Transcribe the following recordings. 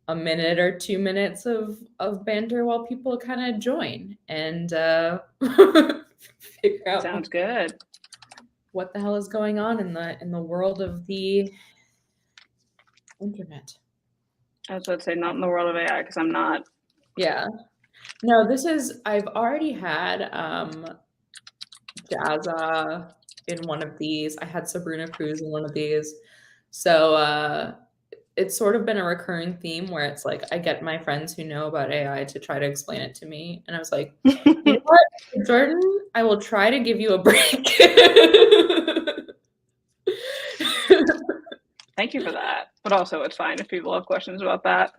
a minute or 2 minutes of banter while people kind of join and figure out Sounds good. what the hell is going on in the world of the internet. I was about to say not in the world of AI because I'm not. Yeah. No, I've already had Jazza in one of these. I had Sabrina Cruz in one of these. So it's sort of been a recurring theme where it's like I get my friends who know about AI to try to explain it to me. And I was like, you know what, Jordan, I will try to give you a break. Thank you for that. But also, it's fine if people have questions about that.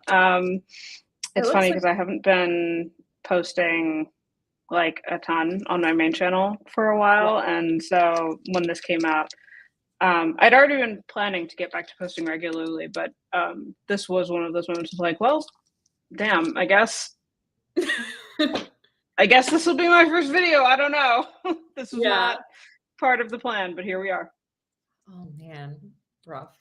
It's funny because I haven't been posting like a ton on my main channel for a while, and so when this came out, I'd already been planning to get back to posting regularly, but this was one of those moments of like, well, damn, I guess this will be my first video. I don't know. This was not part of the plan, but here we are. Oh man, rough.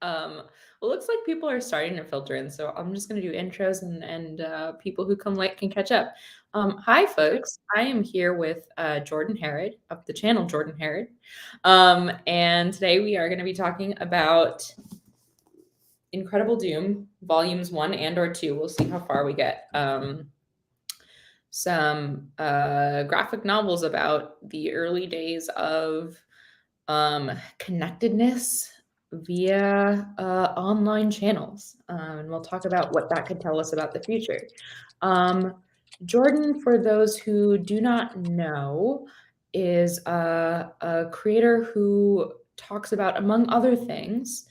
Well, looks like people are starting to filter in, so I'm just going to do intros and people who come late can catch up. Hi, folks. I am here with Jordan Harrod of the channel Jordan Harrod, and today we are going to be talking about Incredible Doom, volumes 1 and/or 2. We'll see how far we get. Some graphic novels about the early days of connectedness via online channels. And we'll talk about what that could tell us about the future. Jordan, for those who do not know, is a creator who talks about, among other things,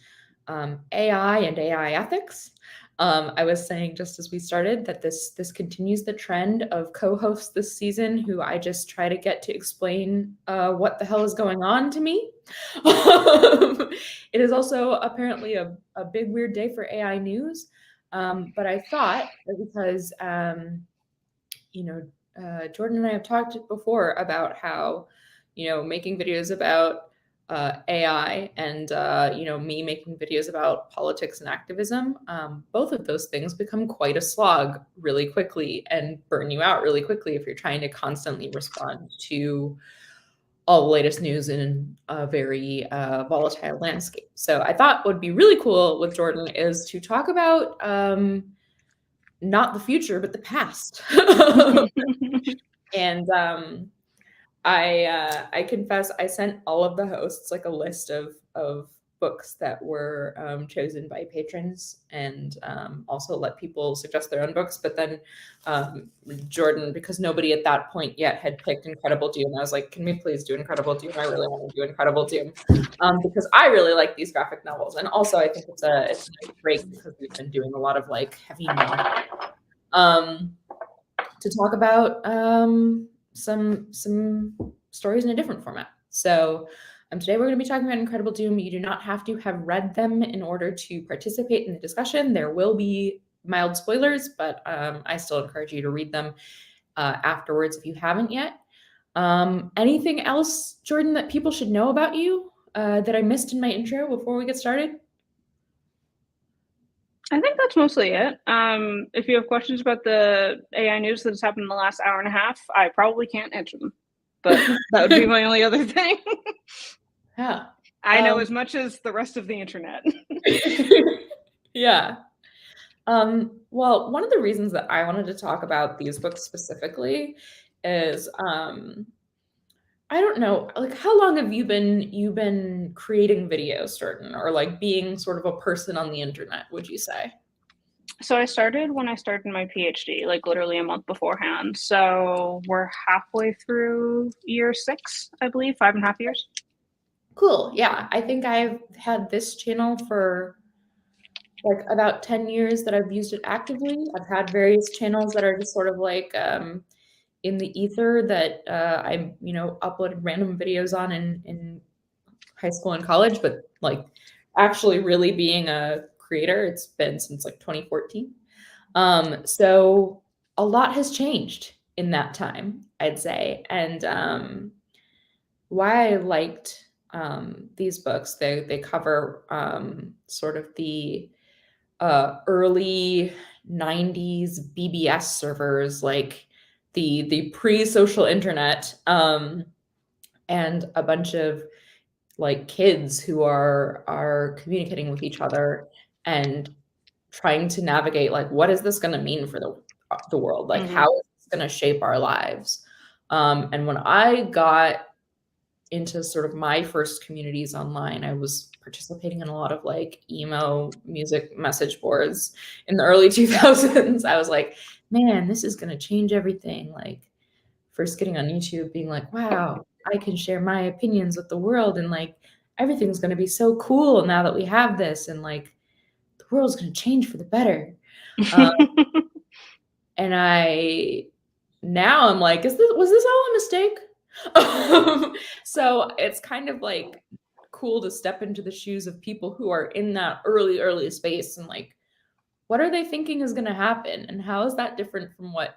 AI and AI ethics. I was saying just as we started that this continues the trend of co-hosts this season who I just try to get to explain what the hell is going on to me. It is also apparently a big weird day for AI news, but I thought that because Jordan and I have talked before about how making videos about AI and me making videos about politics and activism, both of those things become quite a slog really quickly and burn you out really quickly if you're trying to constantly respond to all the latest news in a very volatile landscape. So I thought what would be really cool with Jordan is to talk about not the future, but the past. And I confess I sent all of the hosts like a list of books that were chosen by patrons, and also let people suggest their own books. But then Jordan, because nobody at that point yet had picked Incredible Doom, I was like, can we please do Incredible Doom? I really want to do Incredible Doom because I really like these graphic novels, and also I think it's a nice break because we've been doing a lot of like heavy novel to talk about some stories in a different format. So today we're going to be talking about Incredible Doom. You do not have to have read them in order to participate in the discussion. There will be mild spoilers, but I still encourage you to read them afterwards if you haven't yet. Anything else, Jordan, that people should know about you that I missed in my intro before we get started? I think that's mostly it. If you have questions about the AI news that has happened in the last hour and a half, I probably can't answer them. But that would be my only other thing. Yeah. I know as much as the rest of the internet. Yeah. Well, one of the reasons that I wanted to talk about these books specifically is I don't know, like how long have you been creating videos, Jordan, or like being sort of a person on the internet, would you say? So I started when I started my PhD, like literally a month beforehand. So we're halfway through year 6, I believe, 5.5 years. Cool. Yeah. I think I've had this channel for like about 10 years that I've used it actively. I've had various channels that are just sort of like in the ether that I, uploaded random videos on in high school and college, but like actually really being a creator, it's been since like 2014. So a lot has changed in that time, I'd say. And why I liked these books, they cover sort of the early 90s BBS servers, like the pre-social internet, and a bunch of like kids who are communicating with each other and trying to navigate like what is this going to mean for the world, like Mm-hmm. how is this going to shape our lives. And when I got into sort of my first communities online, I was participating in a lot of like emo music message boards in the early 2000s. I was like, man, this is going to change everything. Like first getting on YouTube being like, wow, I can share my opinions with the world, and like everything's going to be so cool now that we have this, and like the world's going to change for the better. Um, and I now I'm like, was this all a mistake? So it's kind of like cool to step into the shoes of people who are in that early space, and like, what are they thinking is going to happen, and how is that different from what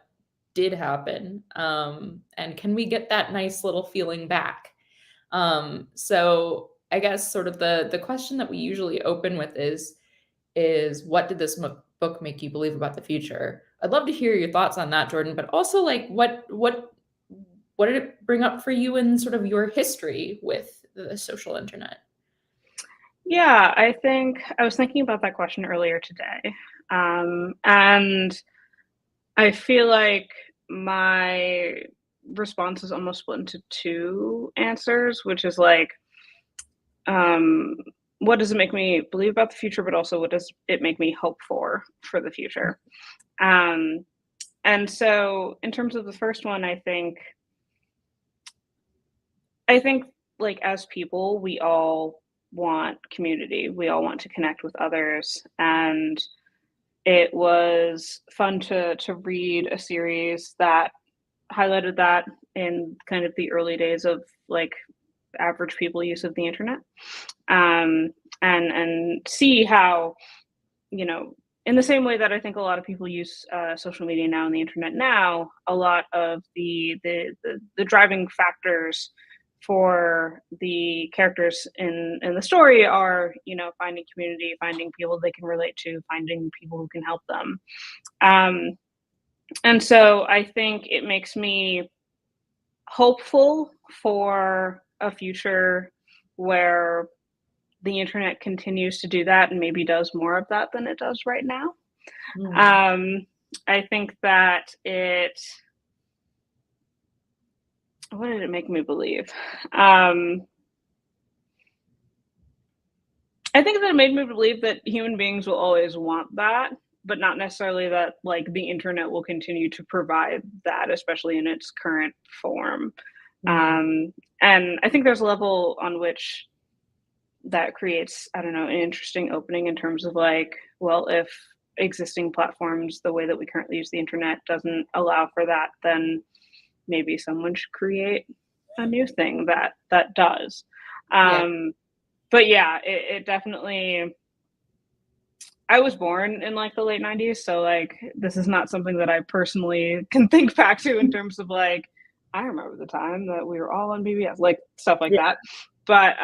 did happen? And can we get that nice little feeling back? So I guess sort of the question that we usually open with is what did this book make you believe about the future? I'd love to hear your thoughts on that, Jordan, but also like what did it bring up for you in sort of your history with the social internet? Yeah, I think I was thinking about that question earlier today. And I feel like my response is almost split into two answers, which is like, um, what does it make me believe about the future, but also what does it make me hope for the future? Um, and so, in terms of the first one, I think like as people, we all want community. We all want to connect with others, and it was fun to read a series that highlighted that in kind of the early days of like average people use of the internet, and see how, you know, in the same way that I think a lot of people use social media now and the internet now, a lot of the driving factors for the characters in the story are, you know, finding community, finding people they can relate to, finding people who can help them. Um, and so I think it makes me hopeful for a future where the internet continues to do that and maybe does more of that than it does right now. Mm. Um, I think that what did it make me believe? I think that it made me believe that human beings will always want that, but not necessarily that like the internet will continue to provide that, especially in its current form. Mm. Um, and I think there's a level on which that creates, I don't know, an interesting opening in terms of like, well, if existing platforms, the way that we currently use the internet doesn't allow for that, then maybe someone should create a new thing that does. Yeah. But yeah, it definitely. I was born in like the late '90s, so like this is not something that I personally can think back to in terms of like I remember the time that we were all on BBS, like stuff like Yeah. that. But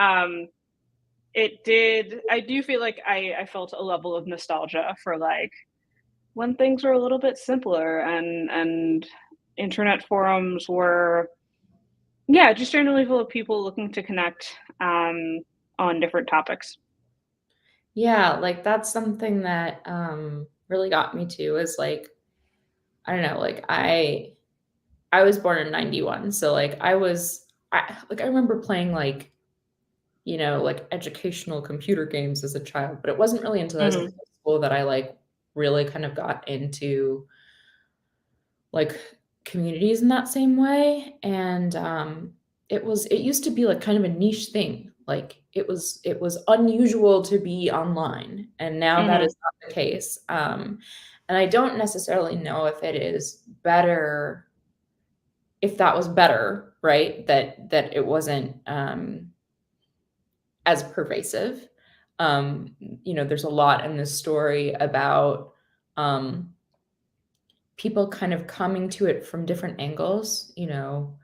it did. I do feel like I felt a level of nostalgia for like when things were a little bit simpler and internet forums were, yeah, just generally full of people looking to connect on different topics. Yeah, like that's something that really got me to is like, I don't know, like I was born in 91, so like I remember playing like, you know, like educational computer games as a child, but it wasn't really until I was in Mm-hmm. high school that I like really kind of got into like communities in that same way. And it used to be like kind of a niche thing. Like it was unusual to be online, and now that Mm-hmm. is not the case. And I don't necessarily know if it is better, if that was better, right? That it wasn't as pervasive. You know, there's a lot in this story about um, people kind of coming to it from different angles, you know,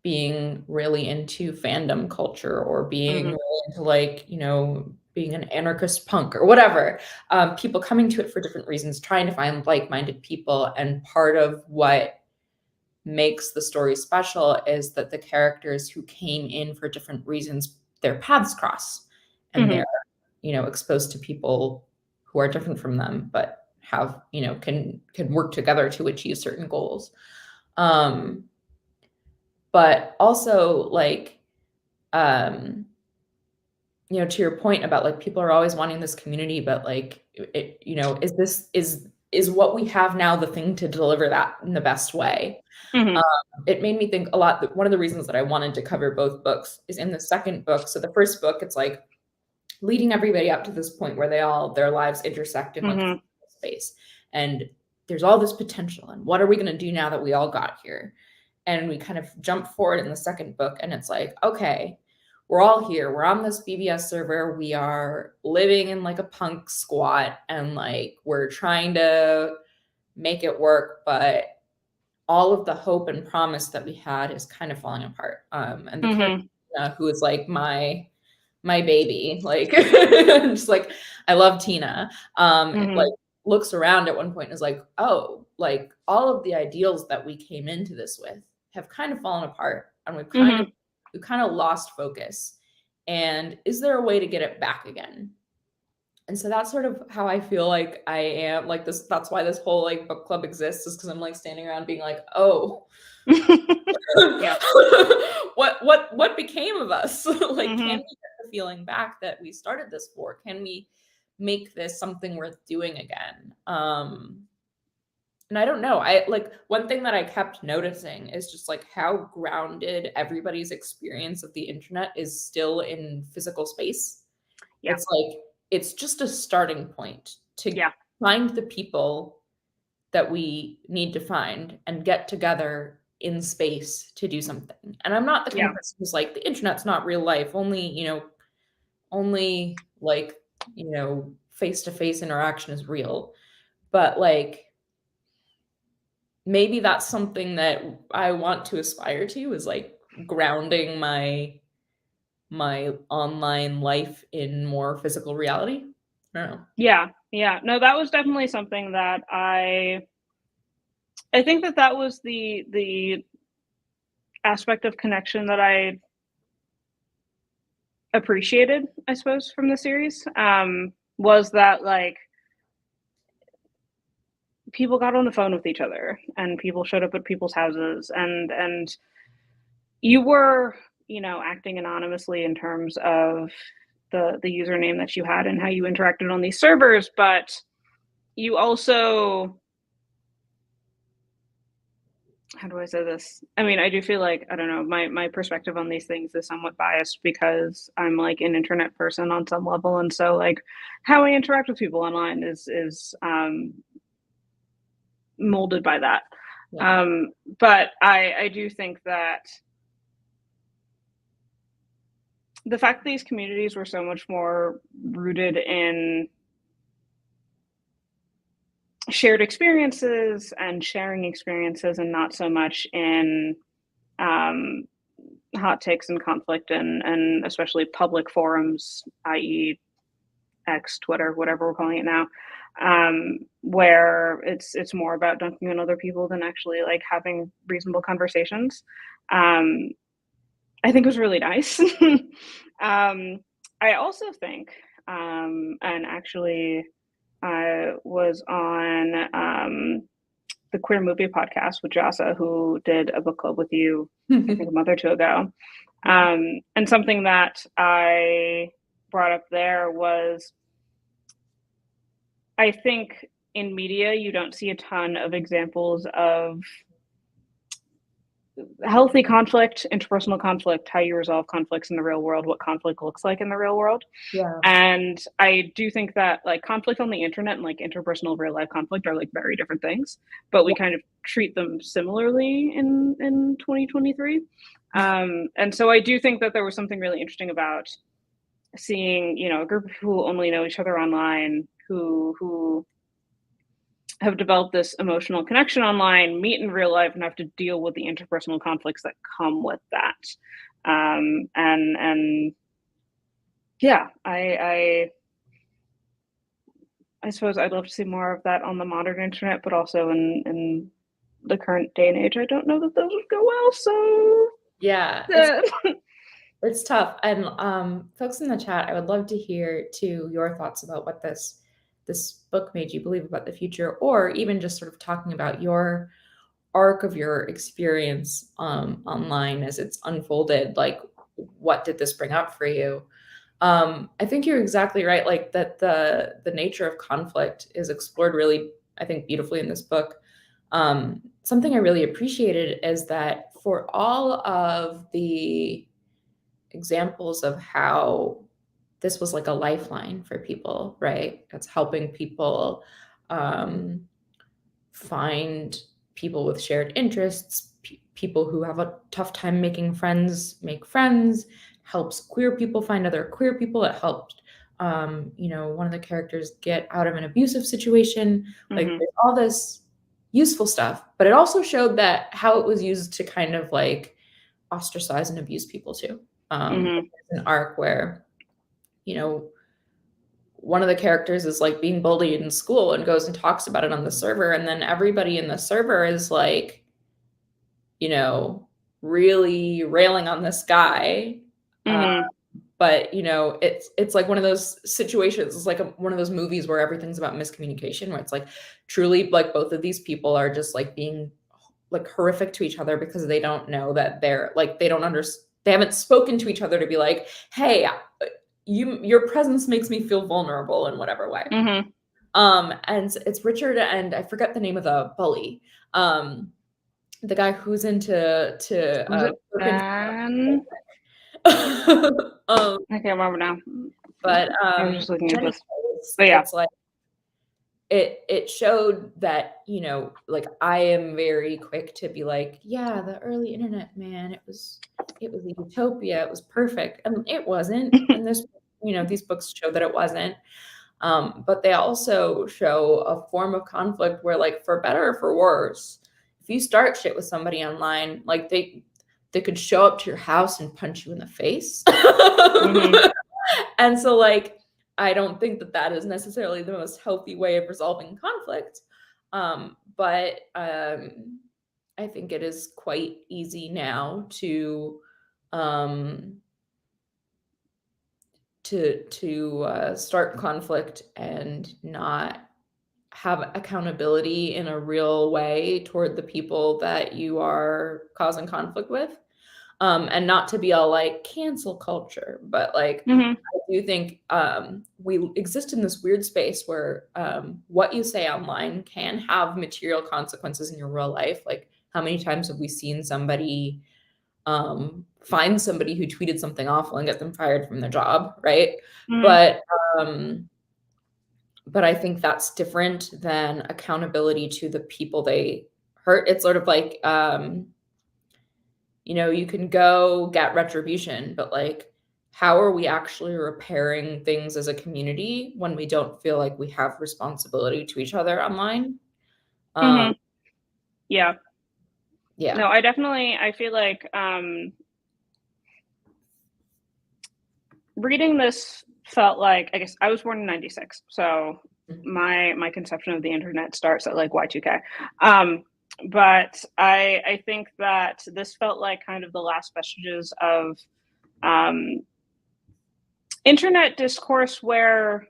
being really into fandom culture or being Mm-hmm. really into like, you know, being an anarchist punk or whatever, people coming to it for different reasons, trying to find like-minded people. And part of what makes the story special is that the characters who came in for different reasons, their paths cross, and they're, exposed to people who are different from them, but have, can work together to achieve certain goals. But also, like, to your point about like people are always wanting this community, but like it, is what we have now the thing to deliver that in the best way? It made me think a lot that one of the reasons that I wanted to cover both books is in the second book. So the first book, it's like leading everybody up to this point where their lives intersect in like space, and there's all this potential, and what are we going to do now that we all got here? And we kind of jump forward in the second book, and it's like, okay, we're all here. We're on this BBS server. We are living in like a punk squat, and like we're trying to make it work, but all of the hope and promise that we had is kind of falling apart. And the character, who is like my baby, like just like I love Tina. Like looks around at one point and is like, oh, like all of the ideals that we came into this with have kind of fallen apart, and we've kind of lost focus. And is there a way to get it back again? And so that's sort of how I feel like I am like this. That's why this whole like book club exists, is because I'm like standing around being like, oh, what became of us? Like, can we get the feeling back that we started this for? Can we make this something worth doing again? And I don't know. I like one thing that I kept noticing is just like how grounded everybody's experience of the internet is still in physical space. Yeah. It's like, it's just a starting point to find the people that we need to find and get together in space to do something. And I'm not the kind of person who's like, the internet's not real life, only like, face-to-face interaction is real. But like, maybe that's something that I want to aspire to, is like grounding my online life in more physical reality. I don't know. Yeah. No, that was definitely something that I think that was the aspect of connection that I appreciated, I suppose, from the series, was that like people got on the phone with each other, and people showed up at people's houses, and you were, acting anonymously in terms of the username that you had and how you interacted on these servers, but you also, how do I say this? I mean, I do feel like, I don't know, my perspective on these things is somewhat biased because I'm like an internet person on some level, and so like how I interact with people online is molded by that. But I do think that the fact that these communities were so much more rooted in shared experiences and sharing experiences, and not so much in hot takes and conflict, and especially public forums, i.e. X, Twitter, whatever we're calling it now, where it's more about dunking on other people than actually like having reasonable conversations. I think it was really nice. I also think, and actually I was on the Queer Movie podcast with Jasa, who did a book club with you, I think a month or two ago. And something that I brought up there was, I think in media, you don't see a ton of examples of healthy conflict, interpersonal conflict, how you resolve conflicts in the real world, what conflict looks like in the real world. And I do think that like conflict on the internet and like interpersonal real life conflict are like very different things, but we kind of treat them similarly in 2023. And so I do think that there was something really interesting about seeing, a group of people who only know each other online, who have developed this emotional connection online, meet in real life, and have to deal with the interpersonal conflicts that come with that. And yeah, I suppose I'd love to see more of that on the modern internet, but also in the current day and age, I don't know that those would go well. So Yeah, it's tough. And folks in the chat, I would love to hear too your thoughts about what this book made you believe about the future, or even just sort of talking about your arc of your experience online as it's unfolded. Like, what did this bring up for you? I think you're exactly right. Like that the nature of conflict is explored really, I think, beautifully in this book. Something I really appreciated is that for all of the examples of how this was like a lifeline for people, right? It's helping people um, find people with shared interests, people who have a tough time making friends make friends, helps queer people find other queer people. It helped, one of the characters get out of an abusive situation. Like there's all this useful stuff, but it also showed that how it was used to kind of like ostracize and abuse people too. There's an arc where, you know, one of the characters is like being bullied in school and goes and talks about it on the server, and then everybody in the server is like, really railing on this guy. But it's like one of those situations. It's like one of those movies where everything's about miscommunication, where it's like truly like both of these people are just like being like horrific to each other because they don't know that they're like they don't understand. They haven't spoken to each other to be like, hey, your presence makes me feel vulnerable in whatever way. And it's Richard, and I forget the name of the bully. The guy who's into was it Ben? I can't remember now. But I was just looking at this. But yeah, it's like it showed that, like I am very quick to be like, yeah, the early internet, man, it was a utopia, it was perfect, and it wasn't. And this, these books show that it wasn't. But they also show a form of conflict where, like, for better or for worse, if you start shit with somebody online, like they could show up to your house and punch you in the face. And so, like, I don't think that is necessarily the most healthy way of resolving conflict. But I think it is quite easy now to start conflict and not have accountability in a real way toward the people that you are causing conflict with. And not to be all like cancel culture, but like I do think we exist in this weird space where what you say online can have material consequences in your real life. Like, how many times have we seen somebody find somebody who tweeted something awful and get them fired from their job, right? But I think that's different than accountability to the people they hurt. It's sort of like you can go get retribution, but like, how are we actually repairing things as a community when we don't feel like we have responsibility to each other online? Yeah. No, I feel like reading this felt like, I guess I was born in 96. So my conception of the internet starts at like Y2K. But I think that this felt like kind of the last vestiges of internet discourse where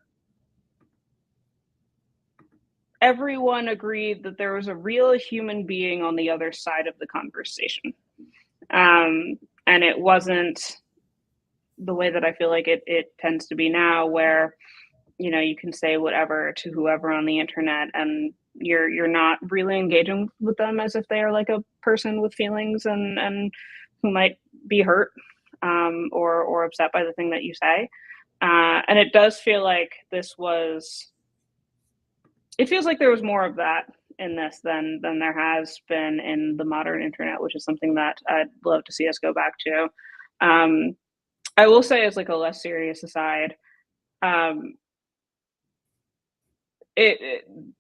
everyone agreed that there was a real human being on the other side of the conversation. And it wasn't the way that I feel like it tends to be now, where you can say whatever to whoever on the internet, and you're not really engaging with them as if they are like a person with feelings and who might be hurt or upset by the thing that you say. And it does feel like it feels like there was more of that in this than there has been in the modern internet, which is something that I'd love to see us go back to. I will say, as like a less serious aside,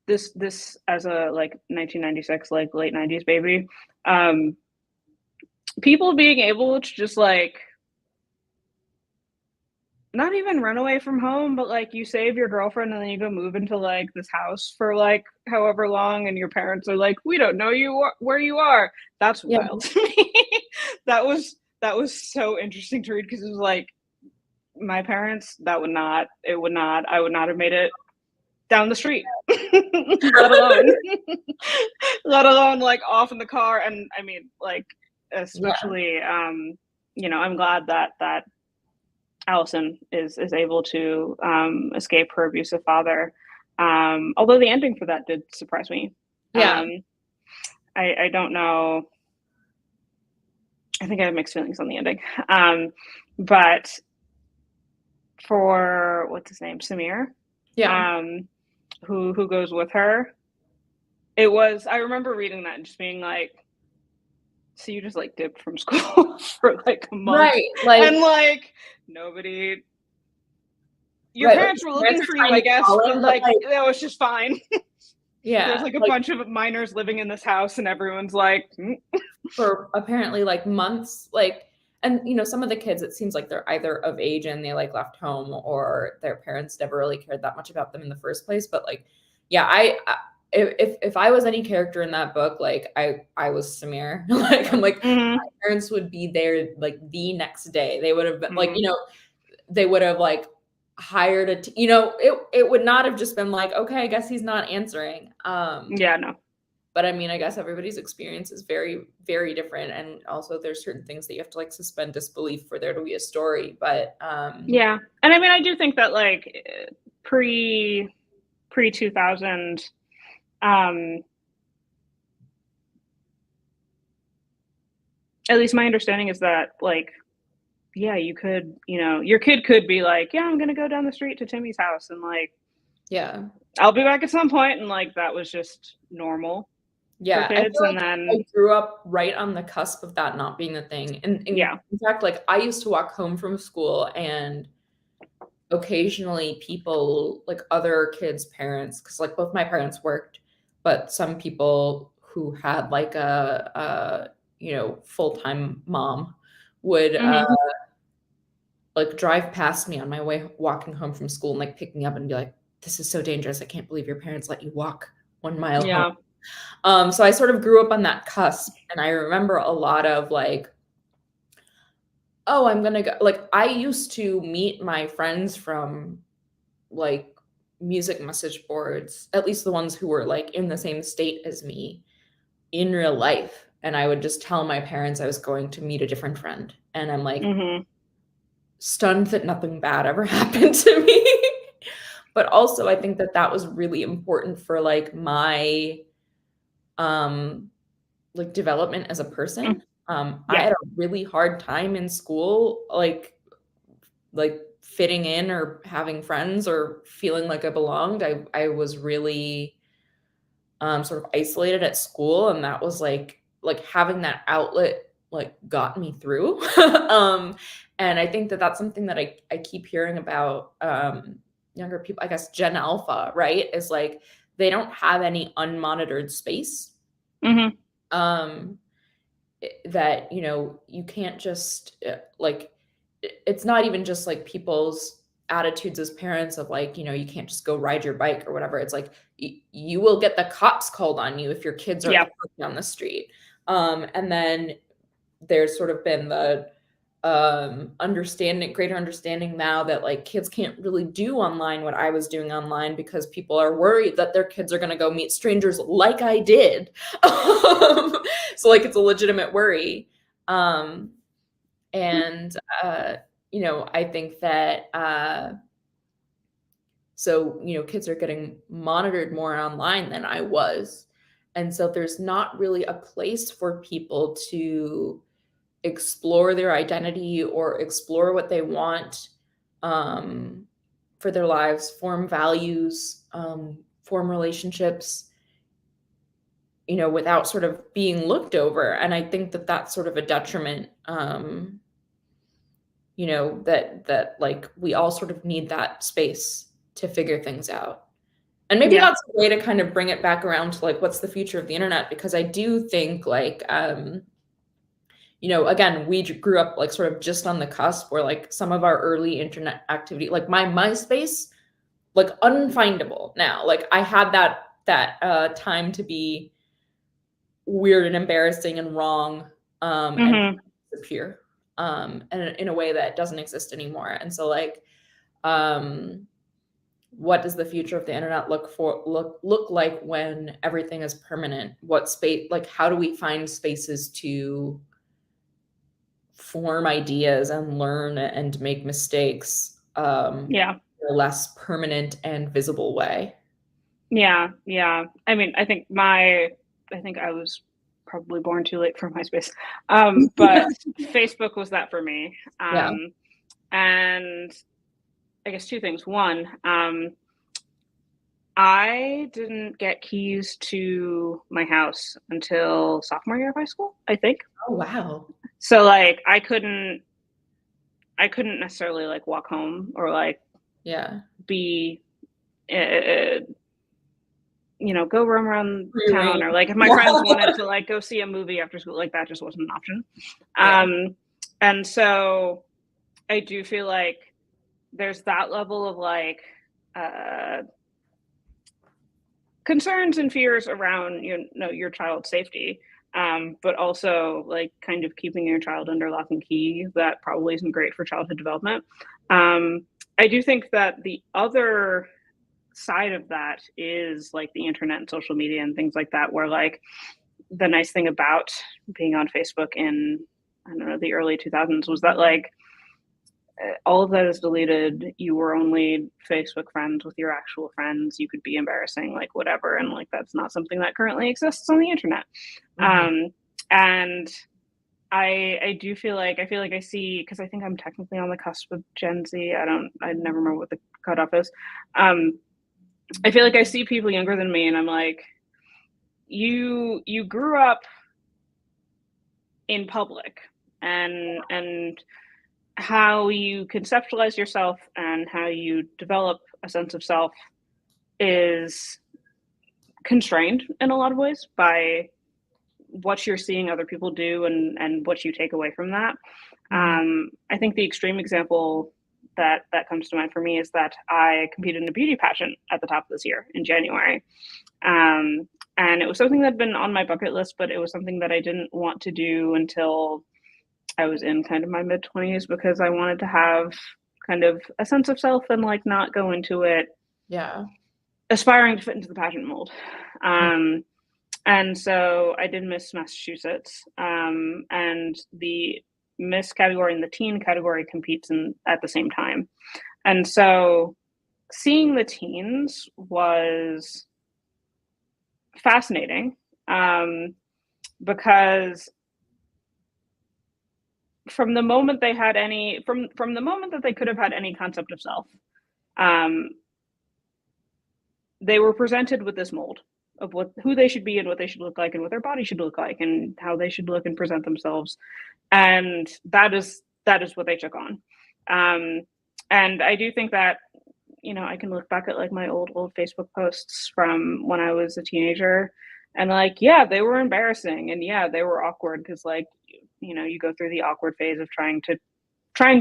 this as a like 1996, like late 90s baby, people being able to just like not even run away from home, but like you save your girlfriend and then you go move into like this house for like however long, and your parents are like, we don't know where you are. That's Yeah. wild to me. That was so interesting to read, because it was like, my parents, I would not have made it down the street, let alone like off in the car. And I mean, like, especially, you know, I'm glad that Allison is able to escape her abusive father. Although the ending for that did surprise me. Yeah. I don't know. I think I have mixed feelings on the ending. But for, what's his name, Samir, Yeah. Who goes with her, it was, I remember reading that and just being like, so you just like dipped from school for like a month, Right. Like, and like nobody, your right, parents were looking for you, I guess, but like that was just fine. Yeah. There's like a bunch of minors living in this house, and everyone's like, for apparently like months, like, and you know, some of the kids, it seems like they're either of age and they like left home, or their parents never really cared that much about them in the first place. But like, yeah, if I was any character in that book, like I was Samir. Like, I'm like, my parents would be there like the next day. They would have been like, you know, they would have like hired you know, it would not have just been like, okay, I guess he's not answering. yeah, no. But I mean, I guess everybody's experience is very, very different. And also there's certain things that you have to like suspend disbelief for there to be a story. But yeah. And I mean, I do think that like pre 2000, at least my understanding is that like, yeah, you could, you know, your kid could be like, yeah, I'm gonna go down the street to Timmy's house, and like, yeah, I'll be back at some point, and like that was just normal for yeah, I kids. feel And like then I grew up right on the cusp of that not being a thing. And yeah, in fact, like I used to walk home from school, and occasionally people, like other kids' parents, because like both my parents worked, but some people who had like a you know, full-time mom would like drive past me on my way walking home from school and like pick me up and be like, this is so dangerous. I can't believe your parents let you walk 1 mile yeah, home. So I sort of grew up on that cusp, and I remember a lot of like, oh, I'm gonna go. Like, I used to meet my friends from like music message boards, at least the ones who were like in the same state as me, in real life. And I would just tell my parents I was going to meet a different friend. And I'm like stunned that nothing bad ever happened to me. But also, I think that that was really important for like my like development as a person. I had a really hard time in school, like fitting in or having friends or feeling like I belonged. I was really sort of isolated at school, and that was like having that outlet like got me through. And I think that that's something that I keep hearing about younger people. I guess Gen Alpha, right, is like they don't have any unmonitored space. That, you know, you can't just like it's not even just like people's attitudes as parents of like, you know, you can't just go ride your bike or whatever. It's like you will get the cops called on you if your kids are down the street. And then there's sort of been the greater understanding now that like kids can't really do online what I was doing online because people are worried that their kids are going to go meet strangers like I did. So like it's a legitimate worry. And you know, I think that so, you know, kids are getting monitored more online than I was. And so there's not really a place for people to explore their identity or explore what they want for their lives, form values, form relationships, you know, without sort of being looked over. And I think that that's sort of a detriment, you know, that like we all sort of need that space to figure things out. And maybe that's a way to kind of bring it back around to like what's the future of the internet, because I do think like you know, again, we grew up like sort of just on the cusp where like some of our early internet activity, like my MySpace, like unfindable now. Like I had that time to be weird and embarrassing and wrong, and Mm-hmm. disappear, and in a way that doesn't exist anymore. And so like, um, what does the future of the internet look like when everything is permanent? What space, like how do we find spaces to form ideas and learn and make mistakes, Yeah. in a less permanent and visible way? Yeah. Yeah. I mean, I think I was probably born too late for MySpace. But Facebook was that for me. Yeah. And I guess two things. One, I didn't get keys to my house until sophomore year of high school, I think. Oh, wow. So like I couldn't necessarily like walk home or like Yeah. be you know, go roam around Free reign. town, or like if my friends wanted to like go see a movie after school, like that just wasn't an option. Yeah. And so I do feel like there's that level of like uh concerns and fears around, you know, your child's safety, but also like kind of keeping your child under lock and key that probably isn't great for childhood development. I do think that the other side of that is like the internet and social media and things like that, where like the nice thing about being on Facebook in, I don't know, the early 2000s was that like all of that is deleted. You were only Facebook friends with your actual friends. You could be embarrassing, like whatever, and like that's not something that currently exists on the internet. Mhm. And I do feel like I see, because I think I'm technically on the cusp of Gen Z. I never remember what the cutoff is. I feel like I see people younger than me, and I'm like, you grew up in public, and how you conceptualize yourself and how you develop a sense of self is constrained in a lot of ways by what you're seeing other people do, and what you take away from that. Mhm. I think the extreme example that comes to mind for me is that I competed in a beauty pageant at the top of this year in January. Um, and it was something that had been on my bucket list, but it was something that I didn't want to do until I was in kind of my mid 20s, because I wanted to have kind of a sense of self and like not go into it Yeah. aspiring to fit into the pageant mold. Mm. Um, and so I did Miss Massachusetts, and the Miss category and the teen category competes at the same time. And so seeing the teens was fascinating, because from the moment they had any from the moment that they could have had any concept of self, um, they were presented with this mold of who they should be and what they should look like and what their body should look like and how they should look and present themselves, and that is what they took on. um, and I do think that, you know, I can look back at like my old Facebook posts from when I was a teenager, and like, yeah, they were embarrassing, and yeah, they were awkward, because like, you know, you go through the awkward phase of trying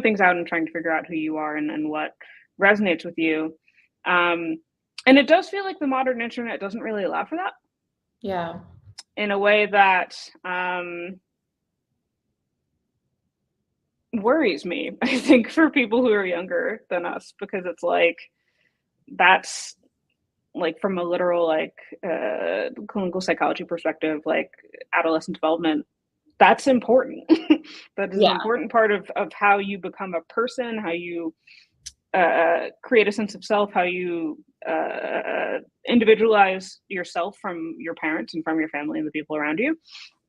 things out and trying to figure out who you are, and what resonates with you. Um, and it does feel like the modern internet doesn't really allow for that Yeah. in a way that worries me. I think for people who are younger than us, because it's like that's like from a literal like clinical psychology perspective, like adolescent development, that's important. That is an Yeah. important part of how you become a person, how you create a sense of self, how you individualize yourself from your parents and from your family and the people around you.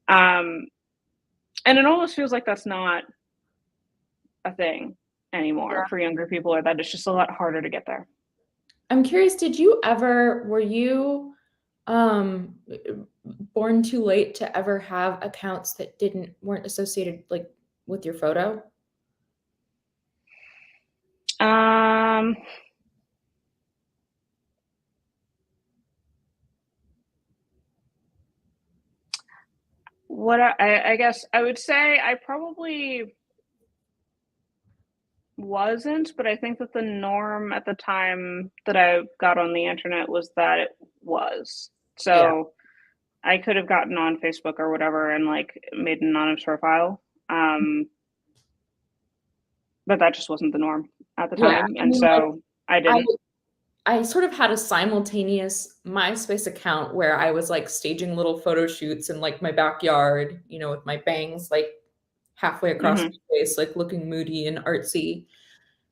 Um, and it almost feels like that's not a thing anymore for younger people, or that it's just a lot harder to get there. I'm curious, were you um born too late to ever have accounts that weren't associated like with your photo? Um, What I guess I would say I probably wasn't, but I think that the norm at the time that I got on the internet was that it was. Yeah. So I could have gotten on Facebook or whatever and like made an anonymous profile. But that just wasn't the norm at the Yeah. time. I And mean, like, so I I didn't. I sort of had a simultaneous MySpace account where I was like staging little photo shoots in like my backyard, you know, with my bangs like halfway across Mm-hmm. my face, like looking moody and artsy.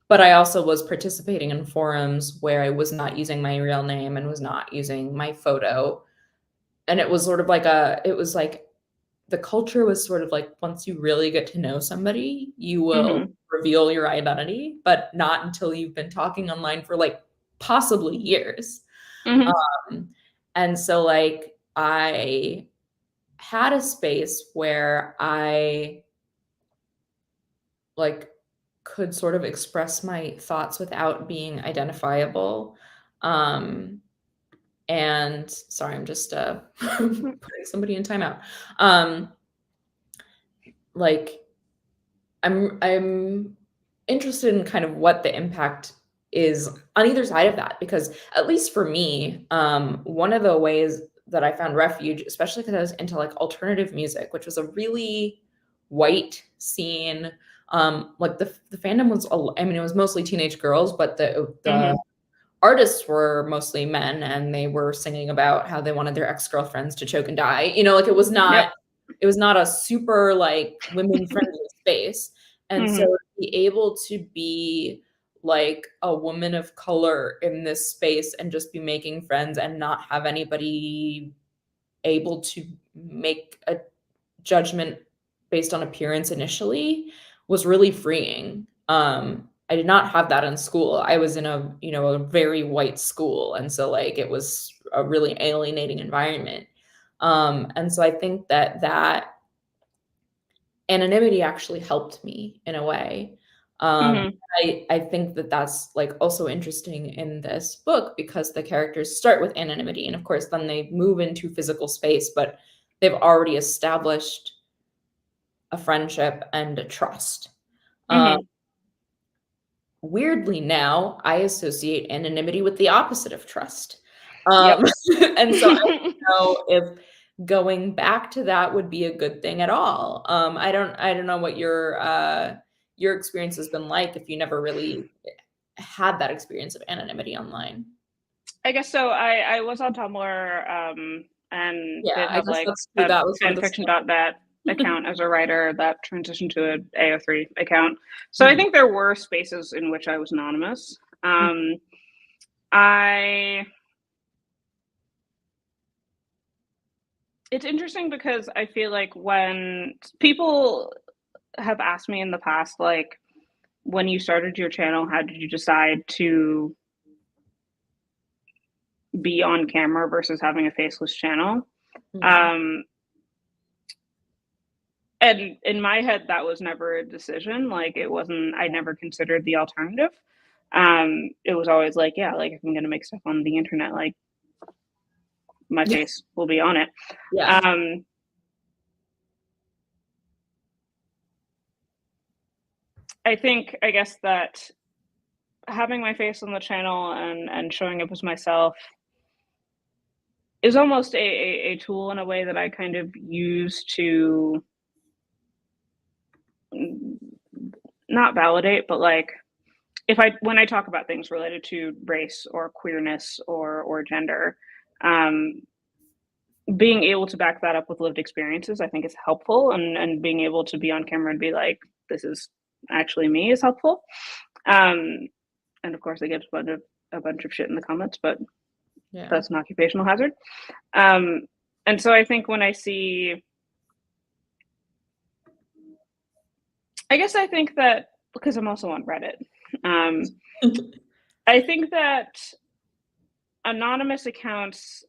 But I also was participating in forums where I was not using my real name and was not using my photo. And it was sort of like it was like the culture was sort of like once you really get to know somebody, you will Mm-hmm. reveal your identity, but not until you've been talking online for like possibly years. Mm-hmm. Um, and so like I had a space where I like could sort of express my thoughts without being identifiable. Um, and sorry, I'm just putting somebody in timeout. Um, like I'm interested in kind of what the impact is on either side of that because at least for me, one of the ways that I found refuge, especially because I was into like alternative music, which was a really white scene. Like the fandom was, I mean, it was mostly teenage girls, but the Mm-hmm. artists were mostly men and they were singing about how they wanted their ex-girlfriends to choke and die. You know, like Yep. it was not a super like women friendly space. And so Mm-hmm. to be able to be like a woman of color in this space and just be making friends and not have anybody able to make a judgment based on appearance initially was really freeing. I did not have that in school. I was in a, you know, a very white school. And so like it was a really alienating environment. And so I think that that anonymity actually helped me in a way. Um, Mm-hmm. I think that that's like also interesting in this book because the characters start with anonymity and of course then they move into physical space, but they've already established a friendship and a trust. Um, Mm-hmm. weirdly, now I associate anonymity with the opposite of trust. Yep. And so I don't know if going back to that would be a good thing at all. I don't know what your experience has been like if you never really had that experience of anonymity online. I guess so. I was on Tumblr and Yeah, did I have guess like that's true. a That was sort of the fanfiction.net account as a writer that transitioned to an AO3 account. So I Mhm, think there were spaces in which I was anonymous. mhm, I It's interesting because I feel like when people have asked me in the past, like, when you started your channel, how did you decide to be on camera versus having a faceless channel? mhm. Um, and in my head, that was never a decision. Like, it wasn't, I never considered the alternative. It was always like, yeah, like if I'm going to make stuff on the internet, like my face will be on it. Yeah. Um, I guess that having my face on the channel and showing up as myself is almost a tool in a way that I kind of use to not validate, but like if I when I talk about things related to race or queerness or gender, um, being able to back that up with lived experiences, I think is helpful, and being able to be on camera and be like, this is actually me is helpful. Um, and of course, I get a bunch of shit in the comments, but Yeah. that's an occupational hazard. Um, and so I think when I see, I guess I think that because I'm also on Reddit, um, I think that anonymous accounts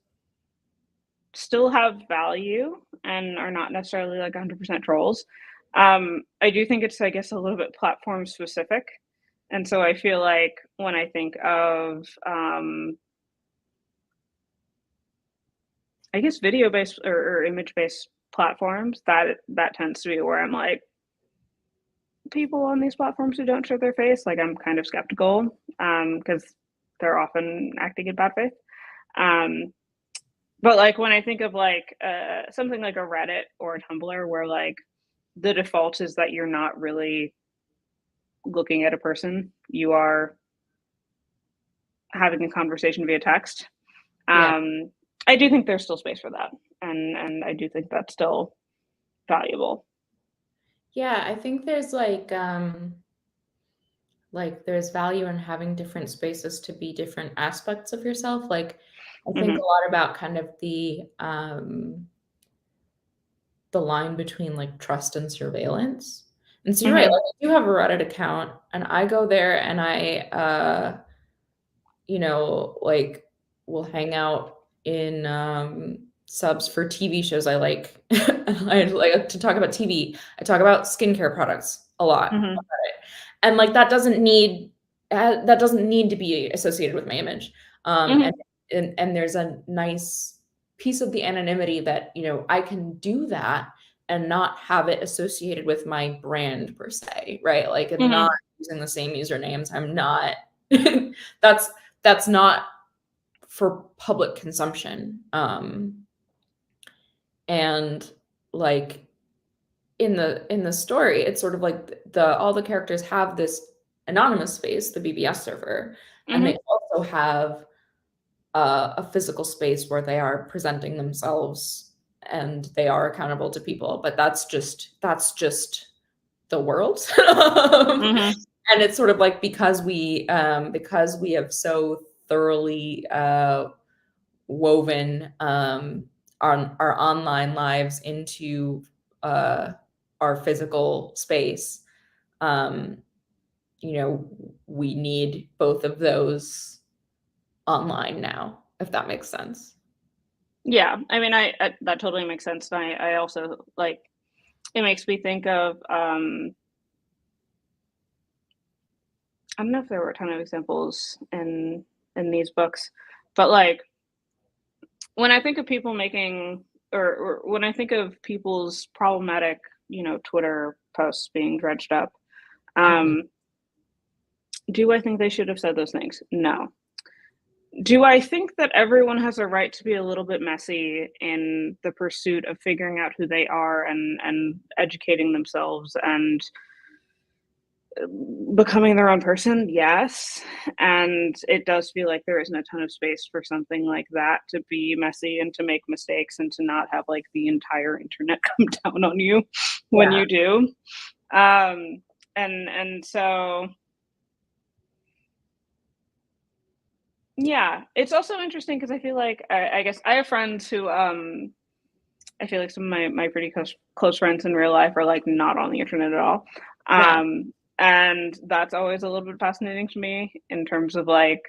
still have value and are not necessarily like 100% trolls. I do think it's, I guess, a little bit platform specific. And so I feel like when I think of, I guess, video based or image based platforms, that tends to be where I'm like, people on these platforms who don't show their face, like I'm kind of skeptical, because they're often acting in bad faith. But like when I think of like something like a Reddit or a Tumblr where like the default is that you're not really looking at a person, you are having a conversation via text. Yeah. I do think there's still space for that, and I do think that's still valuable. Yeah, I think there's like there's value in having different spaces to be different aspects of yourself. Like I think a Mm-hmm. lot about kind of the line between like trust and surveillance. And so you're right, Mm-hmm. like I do have a Reddit account and I go there and I you know, like will hang out in subs for TV shows I like. I like to talk about TV. I talk about skincare products a lot. Mm-hmm. And like that doesn't need to be associated with my image. Um, Mm-hmm. and and there's a nice piece of the anonymity that, you know, I can do that and not have it associated with my brand per se, right? Like I'm not Mm-hmm. using the same usernames. I'm not that's that's not for public consumption. And like in the story, it's sort of like the all the characters have this anonymous space, the BBS server, and Mm-hmm. they also have a physical space where they are presenting themselves and they are accountable to people. But that's just the world. Mm-hmm. And it's sort of like because we have so thoroughly woven our online lives into uh, our physical space. Um, you know, we need both of those online now, if that makes sense. Yeah, I mean, I that totally makes sense. And I also like it makes me think of I don't know if there were a ton of examples in these books, but like when I think of people making or when I think of people's problematic, you know, Twitter posts being dredged up, Mhm. um, do I think they should have said those things? No. Do I think that everyone has a right to be a little bit messy in the pursuit of figuring out who they are and educating themselves and becoming their own person? Yes. And it does feel like there isn't a ton of space for something like that to be messy and to make mistakes and to not have like the entire internet come down on you when Yeah. you do. Um, and so yeah, it's also interesting because I feel like I guess I have friends who I feel like some of my pretty close friends in real life are like not on the internet at all. Yeah. And that's always a little bit fascinating to me in terms of like,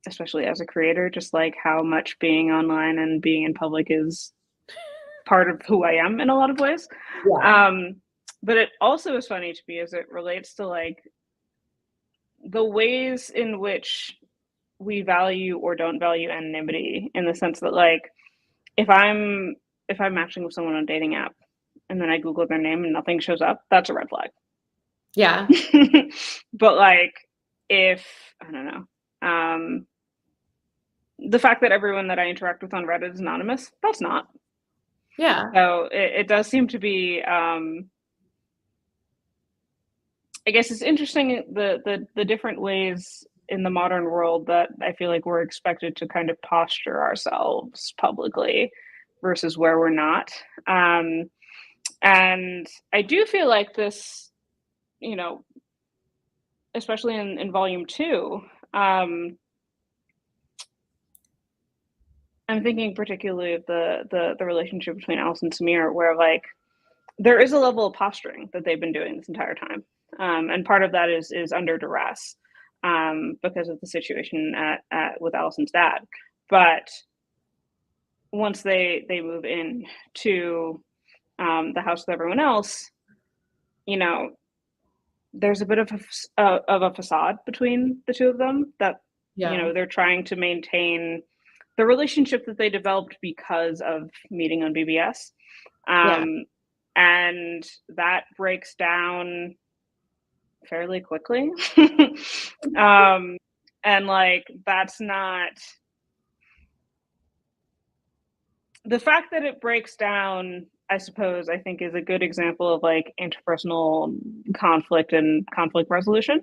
especially as a creator, just like how much being online and being in public is part of who I am in a lot of ways. Yeah. Um, but it also is funny to me as it relates to like the ways in which we value or don't value anonymity in the sense that like if I'm if I'm matching with someone on a dating app and then I Google their name and nothing shows up, that's a red flag. Yeah. But like if I don't know, the fact that everyone that I interact with on Reddit is anonymous, that's not. Yeah. So it does seem to be I guess it's interesting the different ways in the modern world that I feel like we're expected to kind of posture ourselves publicly versus where we're not. Um, and I do feel like this, you know, especially in volume two, I'm thinking particularly of the relationship between Alice and Samir, where like there is a level of posturing that they've been doing this entire time, and part of that is under duress because of the situation at with Allison's dad. But once they move in to the house with everyone else, you know, there's a bit of a facade between the two of them that you Yeah. know they're trying to maintain the relationship that they developed because of meeting on BBS. And that breaks down fairly quickly. And like, that's not the fact that it breaks down, I suppose, I think is a good example of like interpersonal conflict and conflict resolution.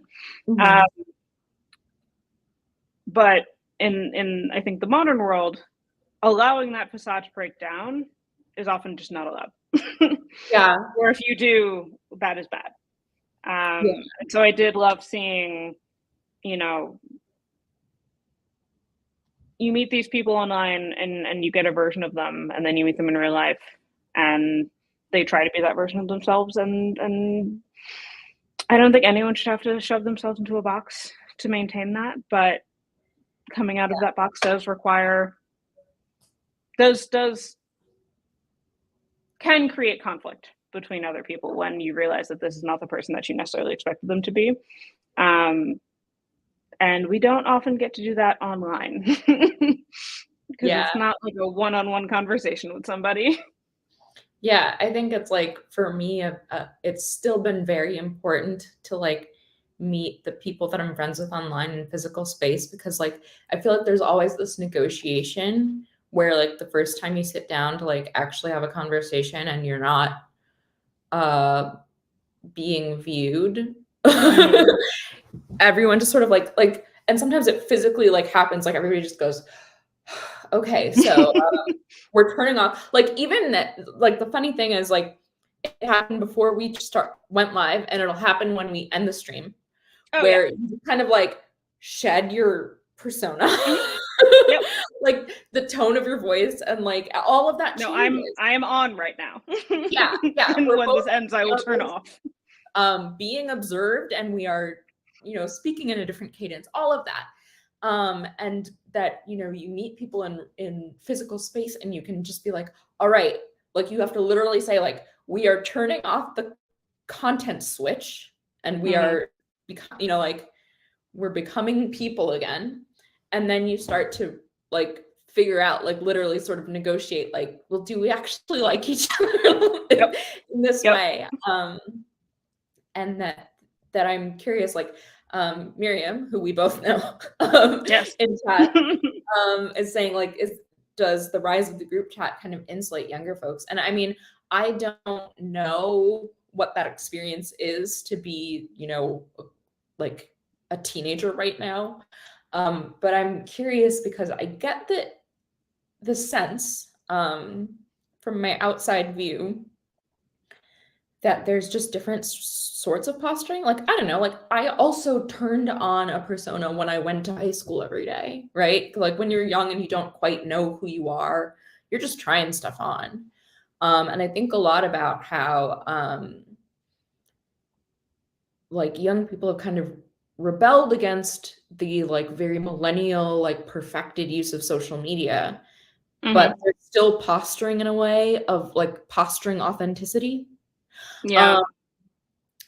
But in I think the modern world, allowing that facade to break down is often just not allowed. Or if you do, that is bad. So I did love seeing, you know, you meet these people online and you get a version of them, and then you meet them in real life and they try to be that version of themselves, and I don't think anyone should have to shove themselves into a box to maintain that, but coming out of that box does require can create conflict between other people when you realize that this is not the person that you necessarily expected them to be. And we don't often get to do that online because it's not like a one-on-one conversation with somebody. Yeah, I think it's like, for me, it's still been very important to like meet the people that I'm friends with online in physical space, because like I feel like there's always this negotiation where like the first time you sit down to like actually have a conversation and you're not being viewed, everyone just sort of like, and sometimes it physically like happens, like everybody just goes, okay, so we're turning off, like, even that, like the funny thing is like it happened before we went live, and it'll happen when we end the stream, where you kind of like shed your persona. Like the tone of your voice and like all of that changes. I am on right now. And when this ends, I will turn off. Being observed, and we are, speaking in a different cadence, all of that. And that, you meet people in physical space, and you can just be like, all right, like you have to literally say like, we are turning off the content switch, and we are, like, we're becoming people again. And then you start to like figure out, like literally sort of negotiate, like, well, do we actually like each other in this way? And that I'm curious, like, Miriam, who we both know, in chat, is saying like, does the rise of the group chat kind of insulate younger folks? And I mean, I don't know what that experience is to be, like a teenager right now. But I'm curious because I get the sense, from my outside view, that there's just different sorts of posturing. Like, I don't know, like I also turned on a persona when I went to high school every day, right? Like when you're young and you don't quite know who you are, you're just trying stuff on. And I think a lot about how like young people have kind of rebelled against the like very millennial, like perfected use of social media, but they're still posturing in a way of like posturing authenticity.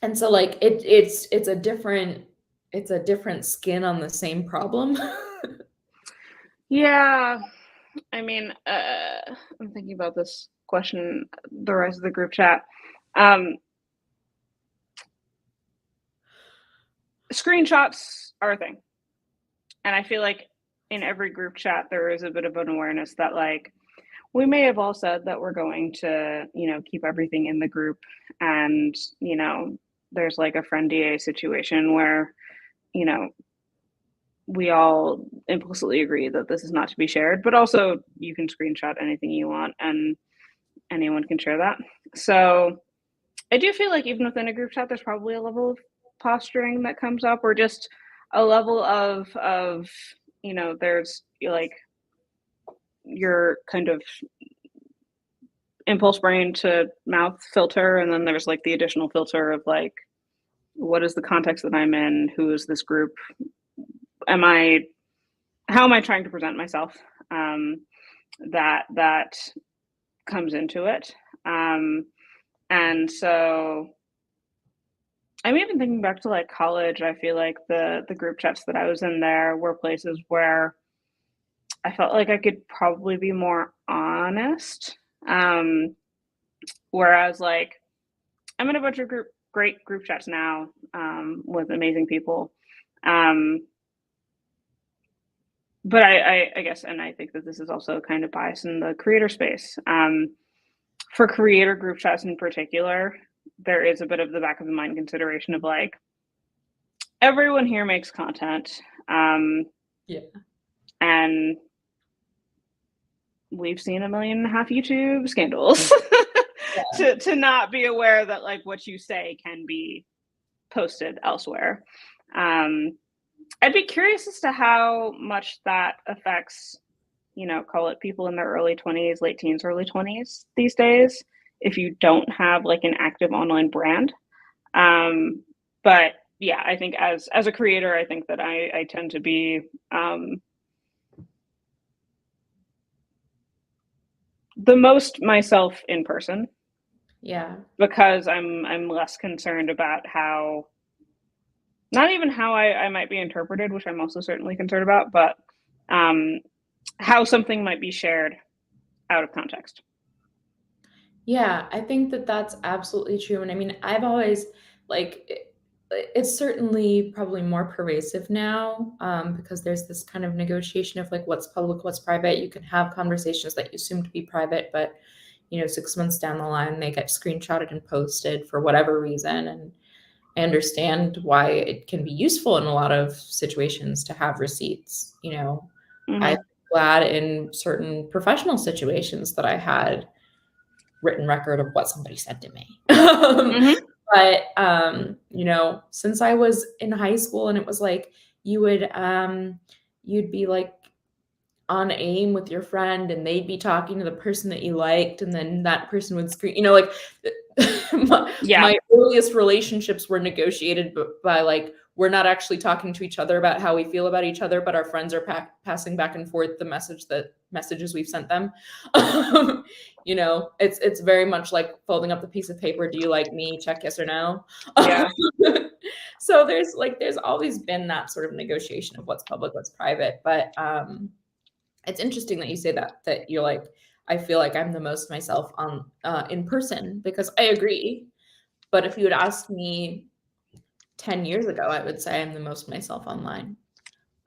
And so like it's a different skin on the same problem. I mean, I'm thinking about this question, the rise of the group chat. Screenshots are a thing. And I feel like in every group chat, there is a bit of an awareness that like, we may have all said that we're going to, keep everything in the group. And, there's like a friend DA situation where, we all implicitly agree that this is not to be shared, but also you can screenshot anything you want and anyone can share that. So I do feel like even within a group chat, there's probably a level of posturing that comes up, or just a level of there's like your kind of impulse brain to mouth filter, and then there's like the additional filter of like, what is the context that I'm in? Who is this group? How am I trying to present myself? That comes into it. And so I'm even thinking back to like college. I feel like the group chats that I was in there were places where I felt like I could probably be more honest. Whereas like I'm in a bunch of great group chats now, with amazing people. But I guess, and I think that this is also kind of biased in the creator space. For creator group chats in particular, there is a bit of the back of the mind consideration of like, everyone here makes content. Yeah. And we've seen 1.5 million YouTube scandals. to not be aware that like what you say can be posted elsewhere. I'd be curious as to how much that affects, call it people in their early 20s, late teens, early 20s these days, if you don't have like an active online brand. But yeah, I think as a creator, I think that I tend to be the most myself in person. Yeah. Because I'm less concerned about how, not even how I might be interpreted, which I'm also certainly concerned about, but how something might be shared out of context. Yeah, I think that that's absolutely true. And I mean, I've always it's certainly probably more pervasive now, because there's this kind of negotiation of like what's public, what's private. You can have conversations that you assume to be private, but 6 months down the line, they get screenshotted and posted for whatever reason. And I understand why it can be useful in a lot of situations to have receipts. I'm glad in certain professional situations that I had written record of what somebody said to me. But since I was in high school, and it was like you'd be like on AIM with your friend, and they'd be talking to the person that you liked, and then that person would scream, like my earliest relationships were negotiated by like, we're not actually talking to each other about how we feel about each other, but our friends are passing back and forth the messages we've sent them. It's very much like folding up the piece of paper. Do you like me? Check yes or no. Yeah. So there's always been that sort of negotiation of what's public, what's private. But it's interesting that you say that you're like, I feel like I'm the most myself on in person, because I agree. But if you had asked me 10 years ago, I would say I'm the most myself online.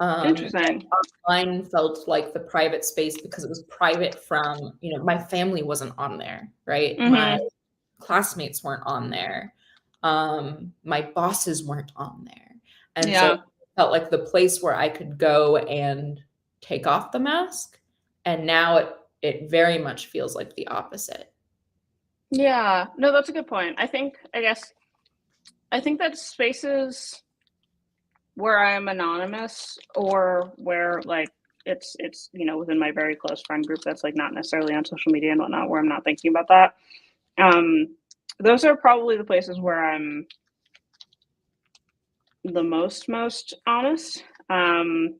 Interesting. Online felt like the private space because it was private from, my family wasn't on there, right? My classmates weren't on there. My bosses weren't on there. And so it felt like the place where I could go and take off the mask. And now it very much feels like the opposite. Yeah, no, that's a good point. I think that spaces where I am anonymous, or where like it's within my very close friend group that's like not necessarily on social media and whatnot, where I'm not thinking about that, those are probably the places where I'm the most honest. And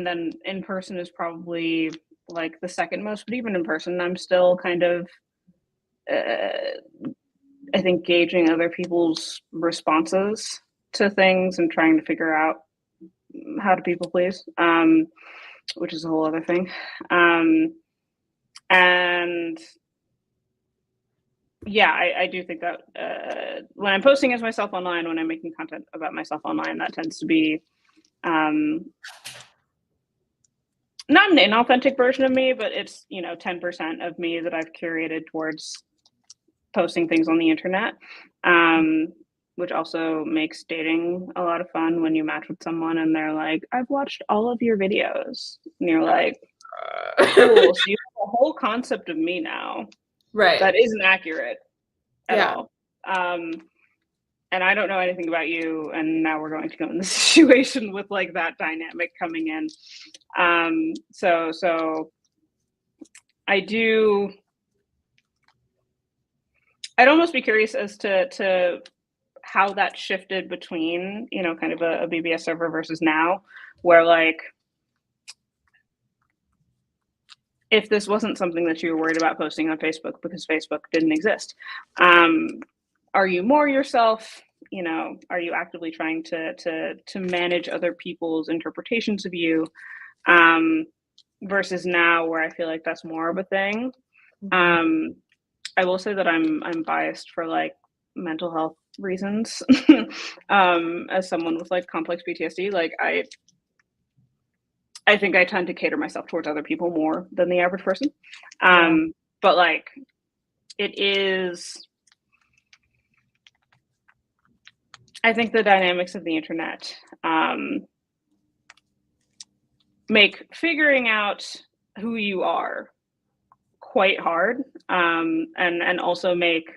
then in person is probably like the second most, but even in person, I'm still kind of, I think, gauging other people's responses to things and trying to figure out how to people please, which is a whole other thing. And yeah, I do think that when I'm posting as myself online, when I'm making content about myself online, that tends to be not an inauthentic version of me, but it's 10% of me that I've curated towards posting things on the internet, which also makes dating a lot of fun when you match with someone and they're like, I've watched all of your videos, and you're like, cool, so you have a whole concept of me now, right? That isn't accurate at all. And I don't know anything about you, and now we're going to go in this situation with like that dynamic coming in. So I'd almost be curious as to how that shifted between, kind of a BBS server versus now, where like, if this wasn't something that you were worried about posting on Facebook because Facebook didn't exist, are you more yourself, are you actively trying to manage other people's interpretations of you, versus now where I feel like that's more of a thing. I will say that I'm biased for like mental health reasons. As someone with like complex PTSD, like I think I tend to cater myself towards other people more than the average person. But like it is, I think the dynamics of the internet make figuring out who you are quite hard, and also make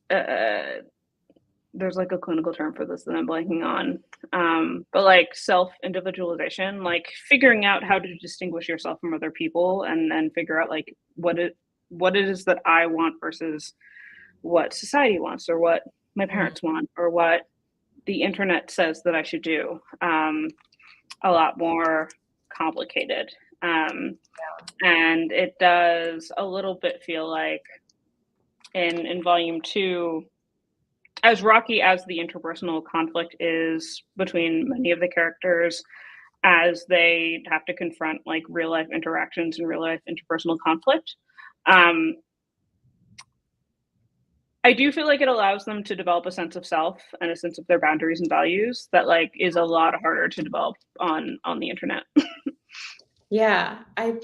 there's like a clinical term for this that I'm blanking on, but like self-individualization, like figuring out how to distinguish yourself from other people and figure out like what it is that I want versus what society wants, or what my parents want, or what the internet says that I should do. A lot more complicated. And it does a little bit feel like in volume 2, as rocky as the interpersonal conflict is between many of the characters, as they have to confront like real life interactions and real life interpersonal conflict, I do feel like it allows them to develop a sense of self and a sense of their boundaries and values that like is a lot harder to develop on the internet. Yeah, I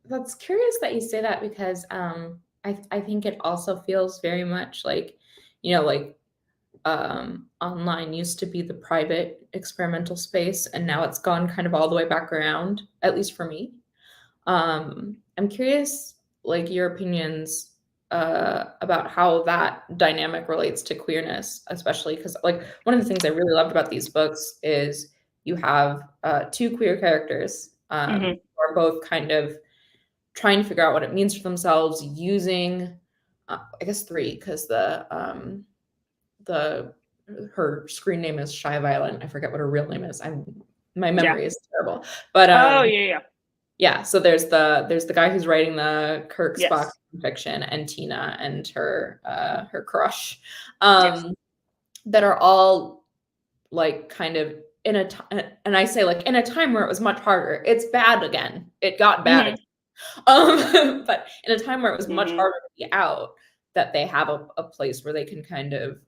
that's curious that you say that, because I think it also feels very much like, like online used to be the private experimental space, and now it's gone kind of all the way back around, at least for me. I'm curious, like, your opinions about how that dynamic relates to queerness, especially because, like, one of the things I really loved about these books is you have 2 queer characters who are both kind of trying to figure out what it means for themselves, using, I guess 3, because her screen name is Shy Violet. I forget what her real name is. My memory is terrible. But yeah, so there's the guy who's writing the Kirk Spock fiction, and Tina and her crush, that are all like kind of in a and I say like in a time where it was much harder. It's bad again. It got bad again. But in a time where it was much harder to be out, that they have a place where they can kind of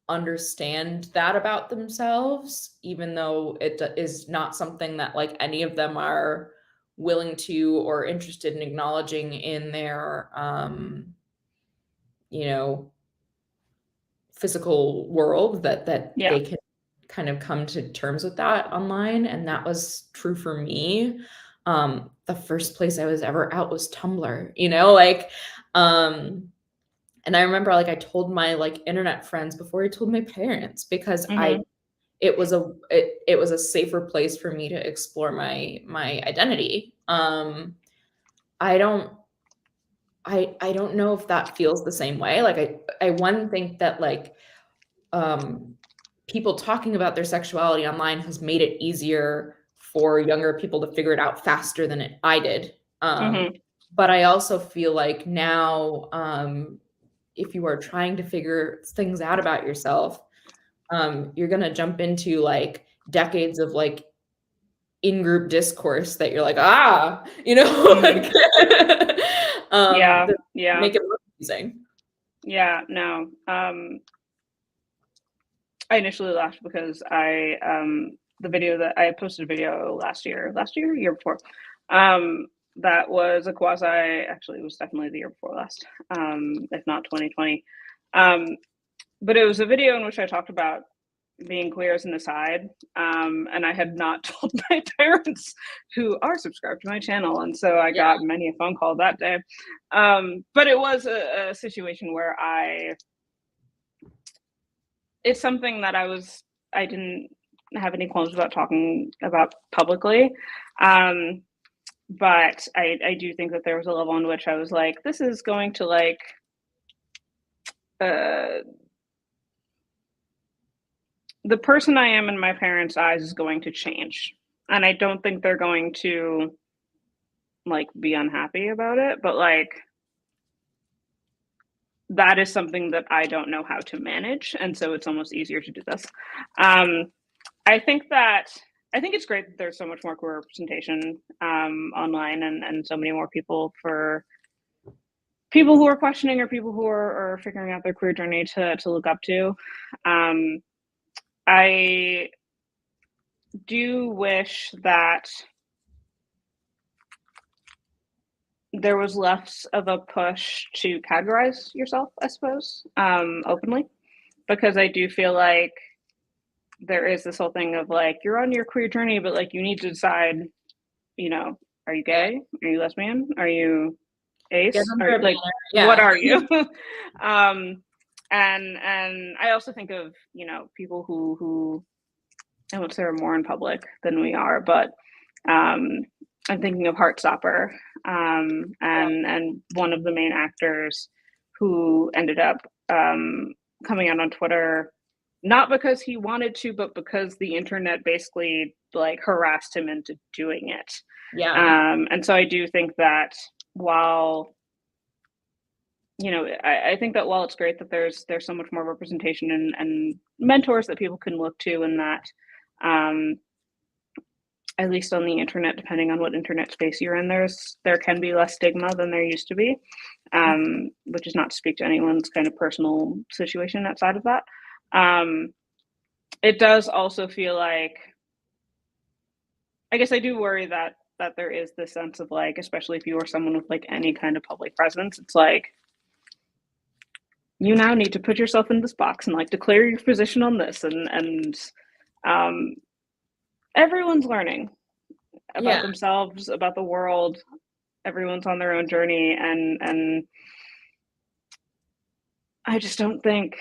understand that about themselves, even though it is not something that like any of them are willing to or interested in acknowledging in their physical world, that they can kind of come to terms with that online. And that was true for me. The first place I was ever out was Tumblr, like and I remember like I told my like internet friends before I told my parents, because it was a safer place for me to explore my identity. I don't know if that feels the same way. Like I think that like people talking about their sexuality online has made it easier for younger people to figure it out faster than I did. But I also feel like now, if you are trying to figure things out about yourself, you're going to jump into like decades of like in-group discourse that you're like, like, make it more confusing. Yeah, no. I initially laughed because the video that I posted a video year before, that was a quasi, actually it was definitely the year before last, if not 2020. But it was a video in which I talked about being queer as an aside, and I had not told my parents, who are subscribed to my channel, and so I got many a phone call that day. But it was a situation where it's something that I didn't have any qualms about talking about publicly. But I do think that there was a level in which I was like, this is going to like, the person I am in my parents' eyes is going to change. And I don't think they're going to like be unhappy about it, but like, that is something that I don't know how to manage, and so it's almost easier to do this. I think it's great that there's so much more queer representation online, and so many more people for people who are questioning or people who are figuring out their queer journey to look up to. I do wish that there was less of a push to categorize yourself, I suppose, openly, because I do feel like there is this whole thing of like, you're on your queer journey, but like you need to decide, you know, are you gay? Are you lesbian? Are you ace? Are, like, what are you? And I also think of, you know, people who I won't say are more in public than we are, but I'm thinking of Heartstopper, and one of the main actors who ended up coming out on Twitter, not because he wanted to, but because the internet basically like harassed him into doing it. Yeah. And so I do think that while, you know, I think that while it's great that there's so much more representation and mentors that people can look to, and that at least on the internet, depending on what internet space you're in, there can be less stigma than there used to be, which is not to speak to anyone's kind of personal situation outside of that. It does also feel like, I guess I do worry that there is this sense of like, especially if you are someone with like any kind of public presence, it's like, you now need to put yourself in this box and like declare your position on this, and everyone's learning about themselves, about the world. Everyone's on their own journey, and I just don't think,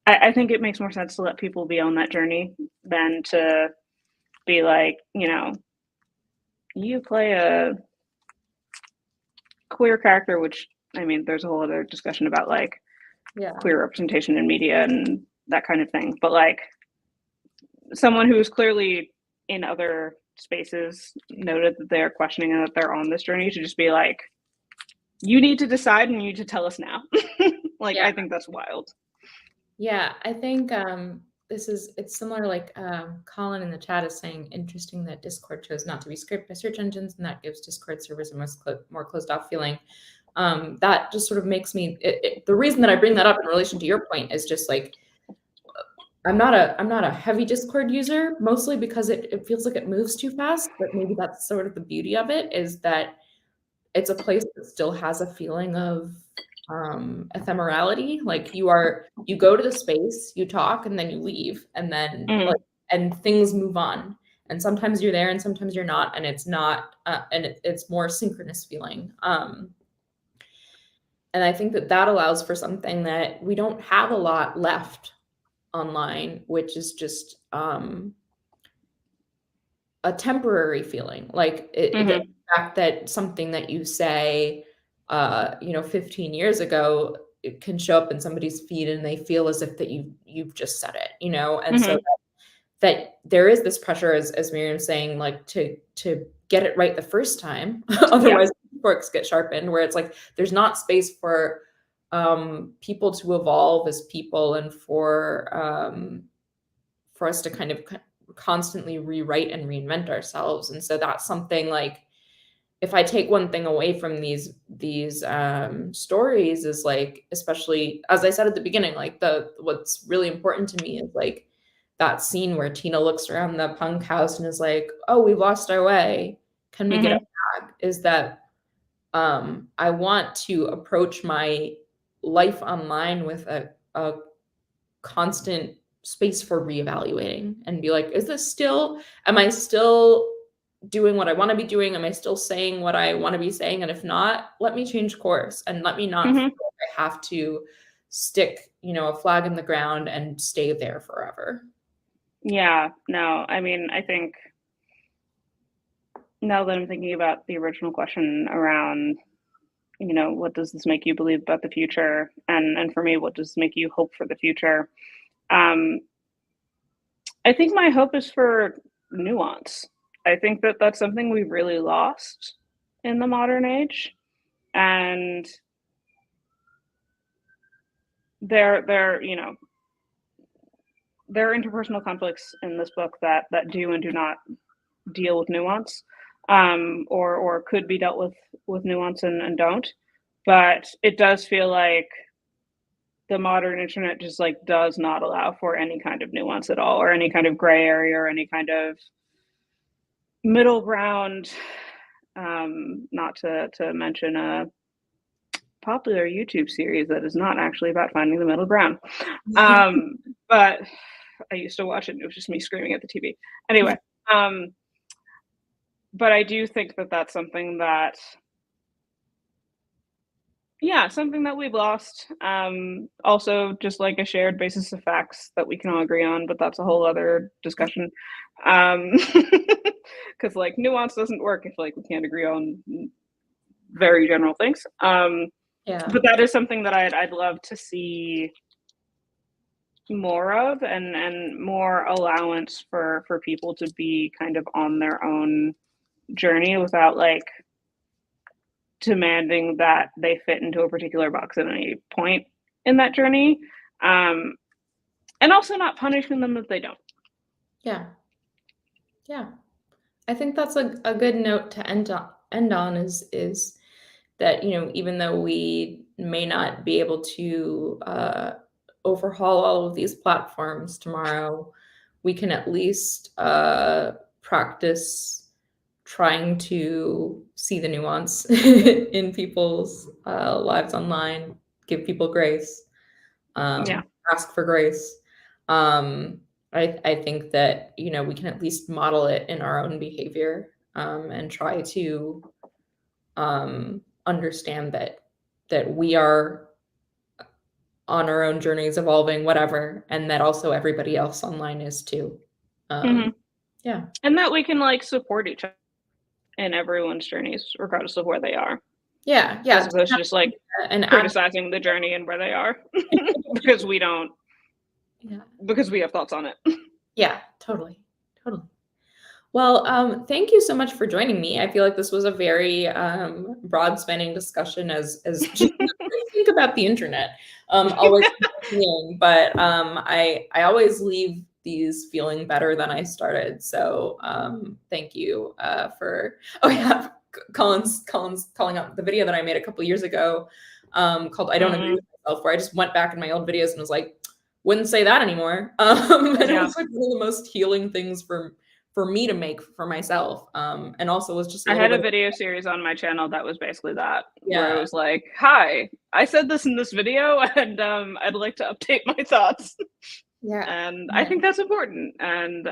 I think it makes more sense to let people be on that journey than to be like, you know, you play a queer character, which, I mean, there's a whole other discussion about like queer representation in media and that kind of thing, but like someone who's clearly in other spaces noted that they're questioning and that they're on this journey, to just be like, you need to decide and you need to tell us now. Like, I think that's wild. Yeah, I think it's similar, like Colin in the chat is saying, interesting that Discord chose not to be scraped by search engines, and that gives Discord servers a more closed off feeling. That just sort of makes me, the reason that I bring that up in relation to your point is just like, I'm not a heavy Discord user, mostly because it feels like it moves too fast, but maybe that's sort of the beauty of it, is that it's a place that still has a feeling of ephemerality. Like you go to the space, you talk, and then you leave, and then like, and things move on. And sometimes you're there, and sometimes you're not, and it's not, and it's more synchronous feeling. And I think that allows for something that we don't have a lot left online, which is just a temporary feeling. Like the fact that something that you say, 15 years ago, it can show up in somebody's feed and they feel as if that you've just said it, and so that there is this pressure, as Miriam's saying, like to get it right the first time, otherwise forks get sharpened, where it's like there's not space for people to evolve as people, and for us to kind of constantly rewrite and reinvent ourselves. And so that's something, like, if I take one thing away from these stories, is like, especially as I said at the beginning, like what's really important to me is like that scene where Tina looks around the punk house and is like, oh, we've lost our way. Can we get it back? Is that I want to approach my life online with a constant space for reevaluating, and be like, am I still doing what I want to be doing? Am I still saying what I want to be saying? And if not, let me change course, and let me not feel like I have to stick, a flag in the ground and stay there forever. Yeah, no, I mean, I think now that I'm thinking about the original question around, what does this make you believe about the future? And for me, what does this make you hope for the future? I think my hope is for nuance. I think that that's something we've really lost in the modern age. And there you know, there are interpersonal conflicts in this book that do and do not deal with nuance, or could be dealt with nuance and don't. But it does feel like the modern internet just like does not allow for any kind of nuance at all, or any kind of gray area, or any kind of middle ground. Not to mention a popular YouTube series that is not actually about finding the middle ground. But I used to watch it, and it was just me screaming at the TV. Anyway, but I do think that that's something that, something that we've lost. Also, just like a shared basis of facts that we can all agree on, but that's a whole other discussion. Because like nuance doesn't work if like we can't agree on very general things. But that is something that I'd love to see more of, and more allowance for people to be kind of on their own journey without like demanding that they fit into a particular box at any point in that journey, and also not punishing them if they don't. I think that's a good note to end on is that, you know, even though we may not be able to overhaul all of these platforms tomorrow, we can at least practice trying to see the nuance in people's lives online, give people grace, ask for grace. I think that, you know, we can at least model it in our own behavior, and try to understand that we are on our own journeys, evolving, whatever, and that also everybody else online is too. And that we can like support each other in everyone's journeys, regardless of where they are. As opposed to just like criticizing the journey and where they are, because we don't. Because we have thoughts on it. Totally. Well, thank you so much for joining me. I feel like this was a very broad spanning discussion as just think about the internet. Always, but I always leave these feeling better than I started. So thank you for. Oh yeah, Colin's calling up the video that I made a couple years ago called "I Don't Agree with Myself," where I just went back in my old videos and was like, wouldn't say that anymore. And it was like one of the most healing things for me to make for myself. And also was just I had a video series on my channel that was basically that, where it was like, hi, I said this in this video, and I'd like to update my thoughts. And I think that's important. And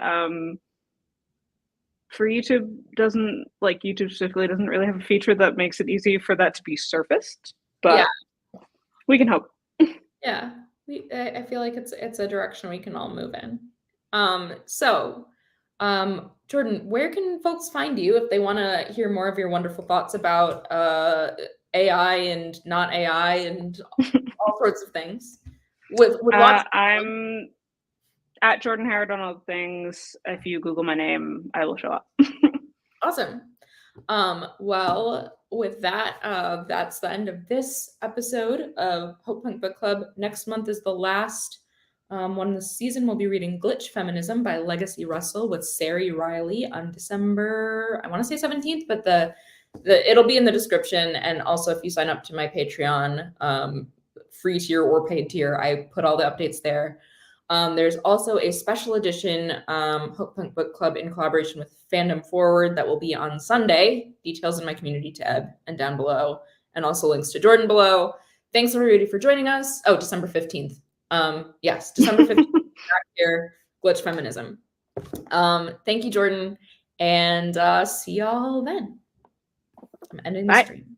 for YouTube YouTube specifically doesn't really have a feature that makes it easy for that to be surfaced, but we can hope. I feel like it's a direction we can all move in. Jordan, where can folks find you if they want to hear more of your wonderful thoughts about AI and not AI and all sorts of things? With lots I'm at Jordan Harrod on all the things. If you Google my name, I will show up. Awesome. Well, with that, that's the end of this episode of Hopepunk Book Club. Next month is the last one of the season. We'll be reading Glitch Feminism by Legacy Russell with Ceri Riley on December, I want to say 17th, but the it'll be in the description. And also, if you sign up to my Patreon, free tier or paid tier, I put all the updates there. There's also a special edition Hopepunk Book Club in collaboration with Fandom Forward that will be on Sunday. Details in my community tab and down below, and also links to Jordan below. Thanks everybody for joining us. Oh, December 15th. Yes, December 15th. Back here, Glitch Feminism. Thank you, Jordan, and see y'all then. I'm ending the stream.